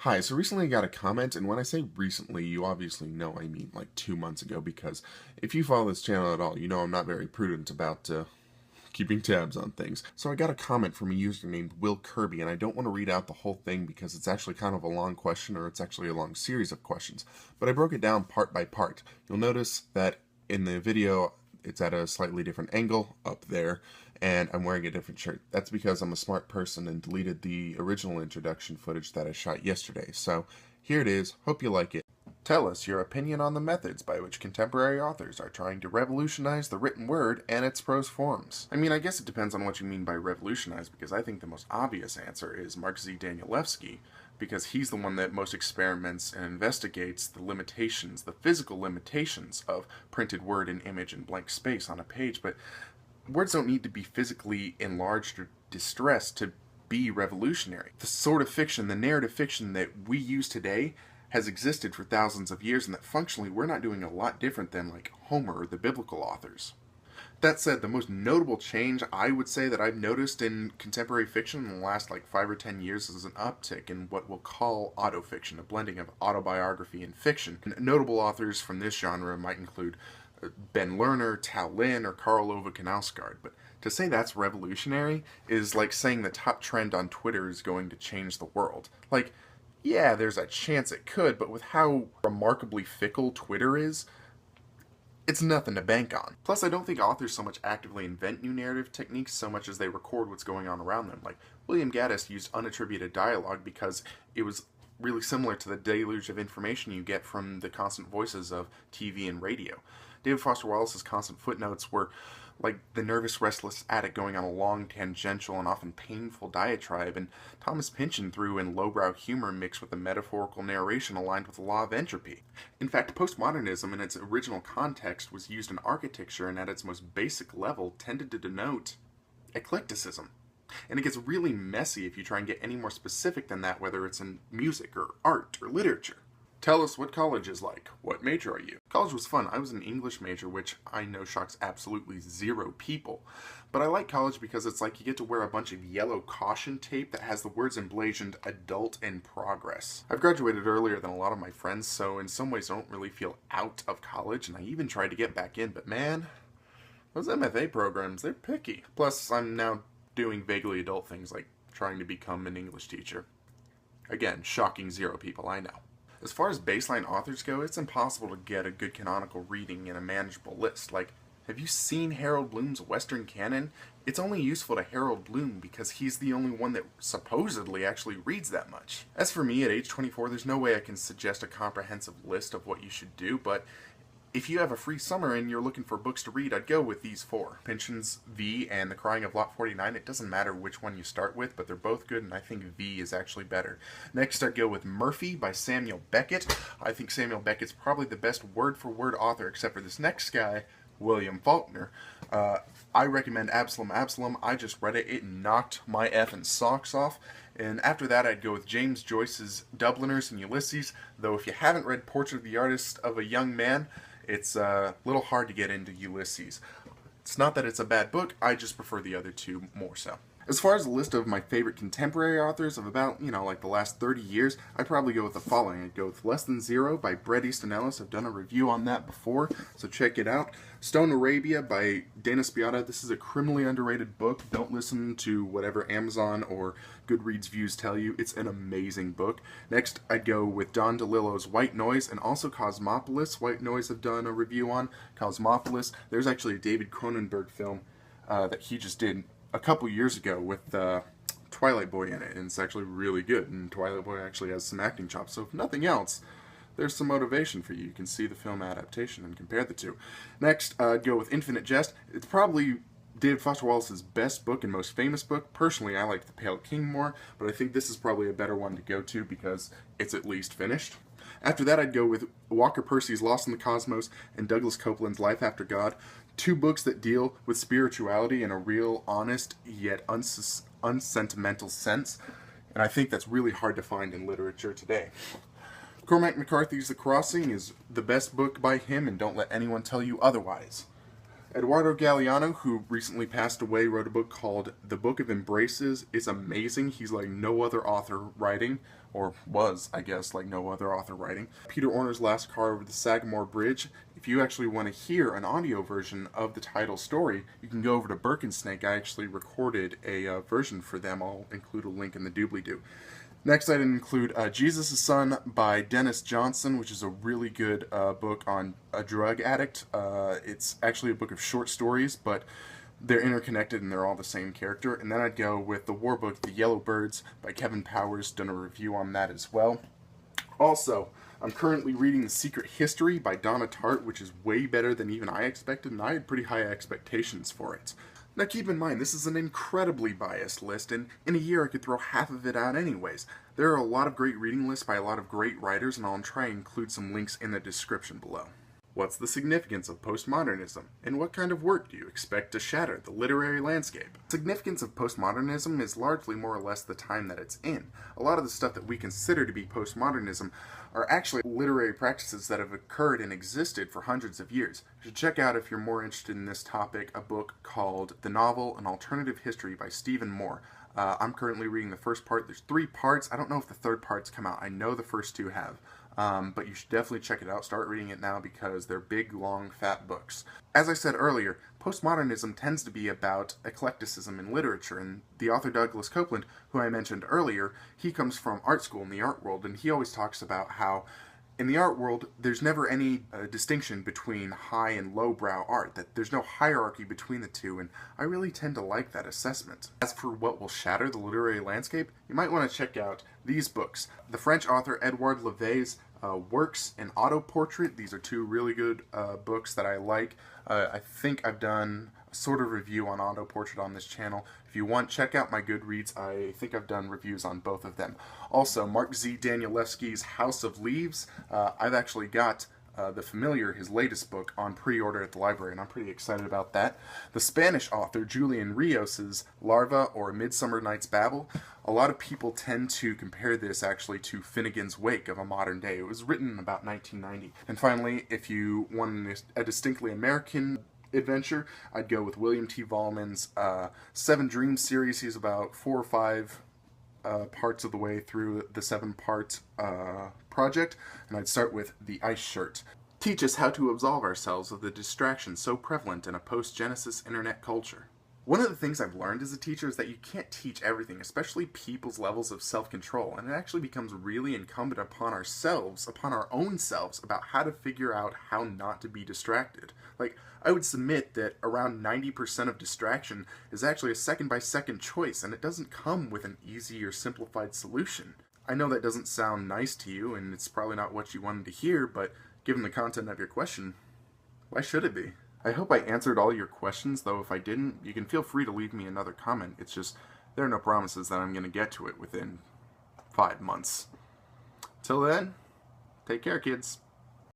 Hi, so recently I got a comment, and when I say recently, you obviously know I mean like 2 months ago, because if you follow this channel at all, you know I'm not very prudent about keeping tabs on things. So I got a comment from a user named Will Kirby, and I don't want to read out the whole thing because it's actually kind of a long question, or it's actually a long series of questions. But I broke it down part by part. You'll notice that in the video, it's at a slightly different angle up there, and I'm wearing a different shirt. That's because I'm a smart person and deleted the original introduction footage that I shot yesterday. So here it is. Hope you like it. Tell us your opinion on the methods by which contemporary authors are trying to revolutionize the written word and its prose forms. I mean, I guess it depends on what you mean by revolutionize, because I think the most obvious answer is Mark Z. Danielewski, because he's the one that most experiments and investigates the limitations, the physical limitations of printed word and image and blank space on a page. But words don't need to be physically enlarged or distressed to be revolutionary. The sort of fiction, the narrative fiction that we use today has existed for thousands of years, and that functionally we're not doing a lot different than like Homer or the biblical authors. That said, the most notable change I would say that I've noticed in contemporary fiction in the last like 5 or 10 years is an uptick in what we'll call autofiction, a blending of autobiography and fiction. And notable authors from this genre might include Ben Lerner, Tao Lin, or Karl Ove Knausgaard. But to say that's revolutionary is like saying the top trend on Twitter is going to change the world. Like, yeah, there's a chance it could, but with how remarkably fickle Twitter is, it's nothing to bank on. Plus, I don't think authors so much actively invent new narrative techniques so much as they record what's going on around them. Like, William Gaddis used unattributed dialogue because it was really similar to the deluge of information you get from the constant voices of TV and radio. David Foster Wallace's constant footnotes were like the nervous, restless addict going on a long, tangential, and often painful diatribe, and Thomas Pynchon threw in lowbrow humor mixed with a metaphorical narration aligned with the law of entropy. In fact, postmodernism in its original context was used in architecture and at its most basic level tended to denote eclecticism. And it gets really messy if you try and get any more specific than that, whether it's in music or art or literature. Tell us what college is like. What major are you? College was fun. I was an English major, which I know shocks absolutely zero people. But I like college because it's like you get to wear a bunch of yellow caution tape that has the words emblazoned adult in progress. I've graduated earlier than a lot of my friends, so in some ways I don't really feel out of college, and I even tried to get back in, but man, those MFA programs, they're picky. Plus, I'm now doing vaguely adult things like trying to become an English teacher. Again, shocking zero people, I know. As far as baseline authors go, it's impossible to get a good canonical reading in a manageable list. Like, have you seen Harold Bloom's Western canon? It's only useful to Harold Bloom because he's the only one that supposedly actually reads that much. As for me, at age 24, there's no way I can suggest a comprehensive list of what you should do, but if you have a free summer and you're looking for books to read, I'd go with these 4. Pynchon's V and The Crying of Lot 49. It doesn't matter which one you start with, but they're both good, and I think V is actually better. Next, I'd go with Murphy by Samuel Beckett. I think Samuel Beckett's probably the best word-for-word author, except for this next guy, William Faulkner. I recommend Absalom, Absalom. I just read it. It knocked my effing socks off. And after that, I'd go with James Joyce's Dubliners and Ulysses, though if you haven't read Portrait of the Artist of a Young Man, it's a little hard to get into Ulysses. It's not that it's a bad book, I just prefer the other two more so. As far as a list of my favorite contemporary authors of about, like the last 30 years, I'd probably go with the following. I'd go with Less Than Zero by Bret Easton Ellis. I've done a review on that before, so check it out. Stone Arabia by Dana Spiotta. This is a criminally underrated book. Don't listen to whatever Amazon or Goodreads views tell you. It's an amazing book. Next, I'd go with Don DeLillo's White Noise and also Cosmopolis. White Noise I've done a review on. Cosmopolis. There's actually a David Cronenberg film that he just did a couple years ago with Twilight Boy in it, and it's actually really good, and Twilight Boy actually has some acting chops, so if nothing else, there's some motivation for you. You can see the film adaptation and compare the two. Next, I'd go with Infinite Jest. It's probably David Foster Wallace's best book and most famous book. Personally, I like The Pale King more, but I think this is probably a better one to go to because it's at least finished. After that, I'd go with Walker Percy's Lost in the Cosmos and Douglas Copeland's Life After God. 2 books that deal with spirituality in a real, honest, yet unsentimental sense. And I think that's really hard to find in literature today. Cormac McCarthy's The Crossing is the best book by him, and don't let anyone tell you otherwise. Eduardo Galeano, who recently passed away, wrote a book called The Book of Embraces. It's amazing. He's like no other author writing. or was, I guess, like no other author writing. Peter Orner's Last Car Over the Sagamore Bridge. If you actually want to hear an audio version of the title story, you can go over to Birkensnake. I actually recorded a version for them. I'll include a link in the doobly-doo. Next, I'd include Jesus' Son by Dennis Johnson, which is a really good book on a drug addict. It's actually a book of short stories, but they're interconnected and they're all the same character. And then I'd go with the war book, The Yellow Birds by Kevin Powers. Done a review on that as well. Also, I'm currently reading The Secret History by Donna Tartt, which is way better than even I expected, and I had pretty high expectations for it. Now keep in mind, this is an incredibly biased list, and in a year I could throw half of it out anyways. There are a lot of great reading lists by a lot of great writers, and I'll try and include some links in the description below. What's the significance of postmodernism, and what kind of work do you expect to shatter the literary landscape? The significance of postmodernism is largely more or less the time that it's in. A lot of the stuff that we consider to be postmodernism are actually literary practices that have occurred and existed for hundreds of years. You should check out, if you're more interested in this topic, a book called The Novel, An Alternative History by Stephen Moore. I'm currently reading the first part. There's 3 parts. I don't know if the third part's come out. I know the first 2 have. But you should definitely check it out. Start reading it now because they're big, long, fat books. As I said earlier, postmodernism tends to be about eclecticism in literature, and the author Douglas Copeland, who I mentioned earlier, he comes from art school in the art world, and he always talks about how in the art world, there's never any distinction between high and lowbrow art, that there's no hierarchy between the two, and I really tend to like that assessment. As for what will shatter the literary landscape, you might want to check out these books. The French author Edouard Levé's Works and Autoportrait. These are 2 really good books that I like. I think I've done a sort of review on Autoportrait on this channel. If you want, check out my Goodreads. I think I've done reviews on both of them. Also, Mark Z. Danielewski's House of Leaves. I've actually got The Familiar, his latest book, on pre-order at the library, and I'm pretty excited about that. The Spanish author Julian Rios's Larva, or Midsummer Night's Babel. A lot of people tend to compare this actually to Finnegan's Wake of a modern day. It was written in about 1990. And finally, if you want a distinctly American adventure, I'd go with William T. Vollmann's 7 Dreams series. He's about 4 or 5 parts of the way through the 7-part project, and I'd start with The Ice Shirt. Teach us how to absolve ourselves of the distractions so prevalent in a post-Genesis internet culture. One of the things I've learned as a teacher is that you can't teach everything, especially people's levels of self-control, and it actually becomes really incumbent upon ourselves, upon our own selves, about how to figure out how not to be distracted. Like, I would submit that around 90% of distraction is actually a second-by-second choice, and it doesn't come with an easy or simplified solution. I know that doesn't sound nice to you, and it's probably not what you wanted to hear, but given the content of your question, why should it be? I hope I answered all your questions, though if I didn't, you can feel free to leave me another comment. It's just, there are no promises that I'm going to get to it within 5 months. Till then, take care, kids.